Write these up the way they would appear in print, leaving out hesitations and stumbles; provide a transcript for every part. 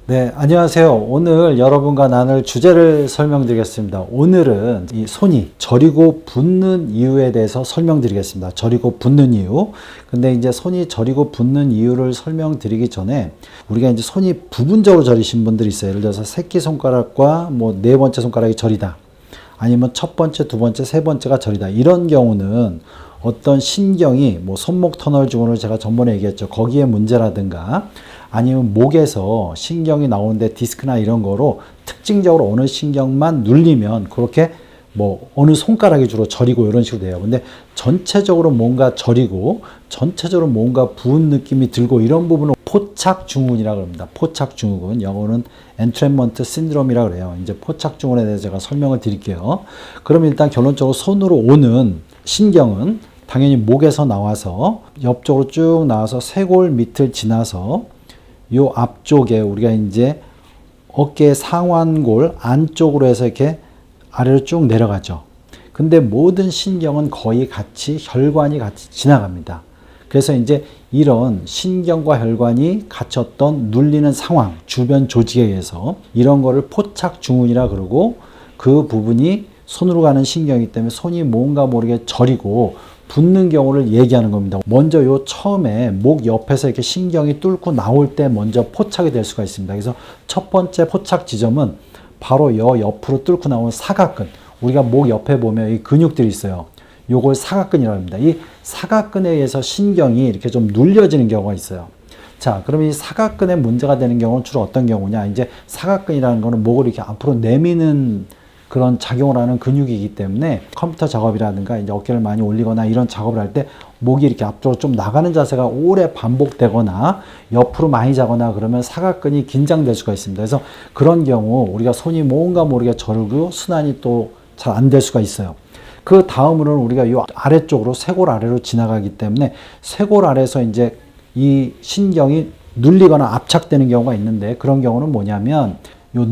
네, 안녕하세요. 오늘 여러분과 나눌 주제를 설명드리겠습니다. 오늘은 이 손이 저리고 붓는 이유에 대해서 설명드리겠습니다. 저리고 붓는 이유. 근데 이제 손이 저리고 붓는 이유를 설명드리기 전에 우리가 이제 손이 부분적으로 저리신 분들이 있어요. 예를 들어서 새끼손가락과 뭐 네 번째 손가락이 저리다. 아니면 첫 번째, 두 번째, 세 번째가 저리다. 이런 경우는 어떤 신경이 뭐 손목 터널 증후를 제가 전번에 얘기했죠. 거기에 문제라든가 아니면 목에서 신경이 나오는데 디스크나 이런 거로 특징적으로 어느 신경만 눌리면 그렇게 뭐 어느 손가락이 주로 저리고 이런 식으로 돼요. 근데 전체적으로 뭔가 저리고 전체적으로 뭔가 부은 느낌이 들고 이런 부분을 포착증후군이라고 합니다. 포착증후군. 영어는 엔트랩먼트 신드롬이라고 그래요. 이제 포착증후군에 대해서 제가 설명을 드릴게요. 그럼 일단 결론적으로 손으로 오는 신경은 당연히 목에서 나와서 옆쪽으로 쭉 나와서 쇄골 밑을 지나서 요 앞쪽에 우리가 이제 어깨 상완골 안쪽으로 해서 이렇게 아래로 쭉 내려가죠. 근데 모든 신경은 거의 같이 혈관이 같이 지나갑니다. 그래서 이제 이런 신경과 혈관이 갇혔던 눌리는 상황, 주변 조직에 의해서 이런 거를 포착증후군이라 그러고 그 부분이 손으로 가는 신경이기 때문에 손이 뭔가 모르게 저리고 붓는 경우를 얘기하는 겁니다. 먼저 요 처음에 목 옆에서 이렇게 신경이 뚫고 나올 때 먼저 포착이 될 수가 있습니다. 그래서 첫 번째 포착 지점은 바로 요 옆으로 뚫고 나오는 사각근. 우리가 목 옆에 보면 이 근육들이 있어요. 요걸 사각근이라고 합니다. 이 사각근에 의해서 신경이 이렇게 좀 눌려지는 경우가 있어요. 자, 그럼 이 사각근에 문제가 되는 경우는 주로 어떤 경우냐? 이제 사각근이라는 거는 목을 이렇게 앞으로 내미는 그런 작용을 하는 근육이기 때문에 컴퓨터 작업이라든가 이제 어깨를 많이 올리거나 이런 작업을 할 때 목이 이렇게 앞으로 좀 나가는 자세가 오래 반복되거나 옆으로 많이 자거나 그러면 사각근이 긴장될 수가 있습니다. 그래서 그런 경우 우리가 손이 뭔가 모르게 저르고 순환이 또 잘 안 될 수가 있어요. 그 다음으로는 우리가 이 아래쪽으로 쇄골 아래로 지나가기 때문에 쇄골 아래에서 이제 이 신경이 눌리거나 압착되는 경우가 있는데 그런 경우는 뭐냐면 요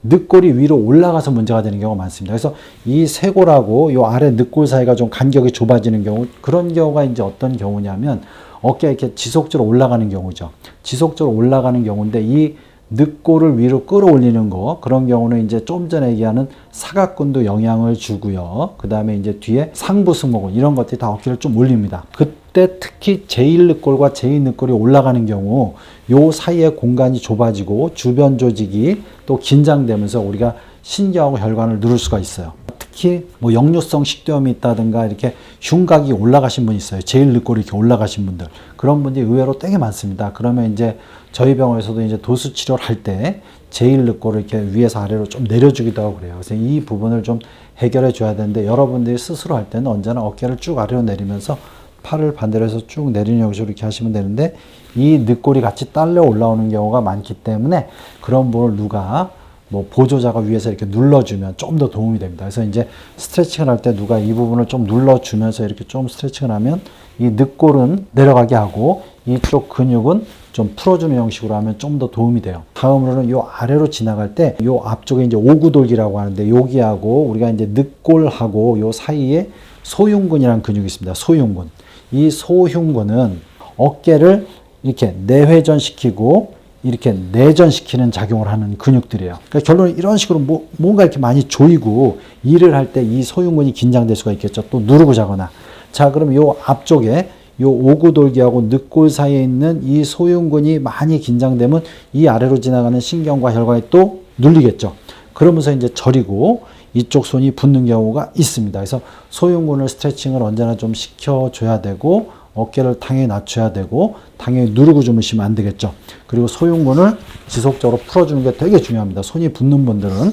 늑골이 위로 올라가서 문제가 되는 경우가 많습니다. 그래서 이 쇄골하고 이 아래 늑골 사이가 좀 간격이 좁아지는 경우, 그런 경우가 이제 어떤 경우냐면 어깨가 이렇게 지속적으로 올라가는 경우죠. 지속적으로 올라가는 경우인데 이 늑골을 위로 끌어올리는 거, 그런 경우는 이제 좀 전에 얘기하는 사각근도 영향을 주고요. 그 다음에 이제 뒤에 상부 승모근 이런 것들이 다 어깨를 좀 올립니다. 그때 특히 제1늑골과 제2늑골이 올라가는 경우 요 사이에 공간이 좁아지고 주변 조직이 또 긴장되면서 우리가 신경하고 혈관을 누를 수가 있어요. 특히 뭐 역류성 식도염이 있다든가 이렇게 흉곽이 올라가신 분이 있어요. 제1늑골이 이렇게 올라가신 분들. 그런 분들이 의외로 되게 많습니다. 그러면 이제 저희 병원에서도 이제 도수 치료를 할 때 제1늑골을 이렇게 위에서 아래로 좀 내려주기도 하고 그래요. 그래서 이 부분을 좀 해결해 줘야 되는데 여러분들이 스스로 할 때는 언제나 어깨를 쭉 아래로 내리면서 팔을 반대로 해서 쭉 내리는 형식으로 이렇게 하시면 되는데 이 늑골이 같이 딸려 올라오는 경우가 많기 때문에 그런 부분을 누가 뭐 보조자가 위에서 이렇게 눌러주면 좀 더 도움이 됩니다. 그래서 이제 스트레칭을 할 때 누가 이 부분을 좀 눌러주면서 이렇게 좀 스트레칭을 하면 이 늑골은 내려가게 하고 이쪽 근육은 좀 풀어주는 형식으로 하면 좀 더 도움이 돼요. 다음으로는 요 아래로 지나갈 때 요 앞쪽에 이제 오구돌기라고 하는데 여기하고 우리가 이제 늑골하고 요 사이에 소흉근이라는 근육이 있습니다. 소흉근. 이 소흉근은 어깨를 이렇게 내회전시키고 이렇게 내전시키는 작용을 하는 근육들이에요. 그러니까 결론은 이런 식으로 뭔가 이렇게 많이 조이고 일을 할 때 이 소흉근이 긴장될 수가 있겠죠. 또 누르고 자거나. 자, 그럼 요 앞쪽에 요 오구돌기하고 늑골 사이에 있는 이 소흉근이 많이 긴장되면 이 아래로 지나가는 신경과 혈관이 또 눌리겠죠. 그러면서 이제 저리고 이쪽 손이 붓는 경우가 있습니다. 그래서 소흉근을 스트레칭을 언제나 좀 시켜줘야 되고 어깨를 당연히 낮춰야 되고 당연히 누르고 주무시면 안 되겠죠. 그리고 소흉근을 지속적으로 풀어주는 게 되게 중요합니다. 손이 붓는 분들은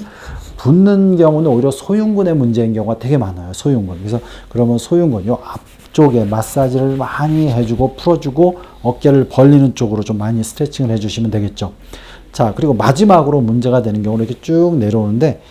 붓는 경우는 오히려 소흉근의 문제인 경우가 되게 많아요. 소흉근. 그래서 그러면 소흉근 요 앞쪽에 마사지를 많이 해주고 풀어주고 어깨를 벌리는 쪽으로 좀 많이 스트레칭을 해주시면 되겠죠. 자, 그리고 마지막으로 문제가 되는 경우는 이렇게 쭉 내려오는데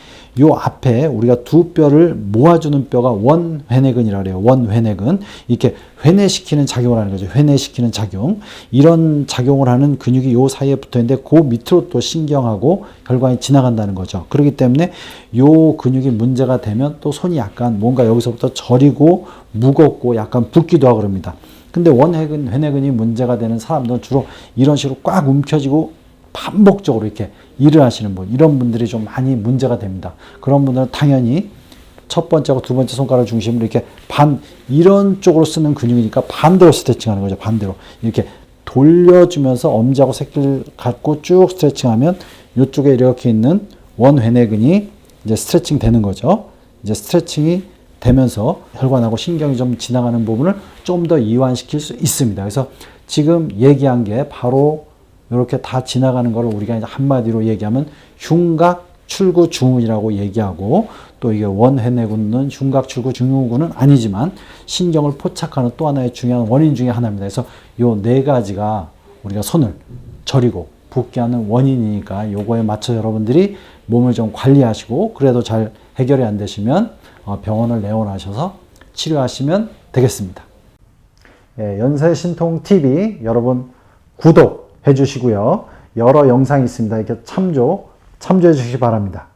요 앞에 우리가 두 뼈를 모아주는 뼈가 원회내근이라고 해요. 원회내근. 이렇게 회내시키는 작용을 하는 거죠. 회내시키는 작용. 이런 작용을 하는 근육이 요 사이에 붙어 있는데 그 밑으로 또 신경하고 혈관이 지나간다는 거죠. 그렇기 때문에 요 근육이 문제가 되면 또 손이 약간 뭔가 여기서부터 저리고 무겁고 약간 붓기도 하고 그럽니다. 근데 원회근, 회내근이 문제가 되는 사람들은 주로 이런 식으로 꽉 움켜쥐고 반복적으로 이렇게 일을 하시는 분, 이런 분들이 좀 많이 문제가 됩니다. 그런 분들은 당연히 첫 번째하고 두 번째 손가락 중심으로 이렇게 이런 쪽으로 쓰는 근육이니까 반대로 스트레칭 하는 거죠. 반대로. 이렇게 돌려주면서 엄지하고 새끼를 갖고 쭉 스트레칭하면 이쪽에 이렇게 있는 원회내근이 이제 스트레칭 되는 거죠. 이제 스트레칭이 되면서 혈관하고 신경이 좀 지나가는 부분을 좀 더 이완시킬 수 있습니다. 그래서 지금 얘기한 게 바로 이렇게 다 지나가는 거를 우리가 이제 한마디로 얘기하면 흉곽 출구 증후군이라고 얘기하고, 또 이게 원회내근은 흉곽 출구 증후군은 아니지만 신경을 포착하는 또 하나의 중요한 원인 중에 하나입니다. 그래서 요 네 가지가 우리가 손을 저리고 붓게 하는 원인이니까 요거에 맞춰 여러분들이 몸을 좀 관리하시고, 그래도 잘 해결이 안 되시면 병원을 내원하셔서 치료하시면 되겠습니다. 예, 연세신통TV 여러분 구독해 주시고요. 여러 영상이 있습니다. 이렇게 참조해 주시기 바랍니다.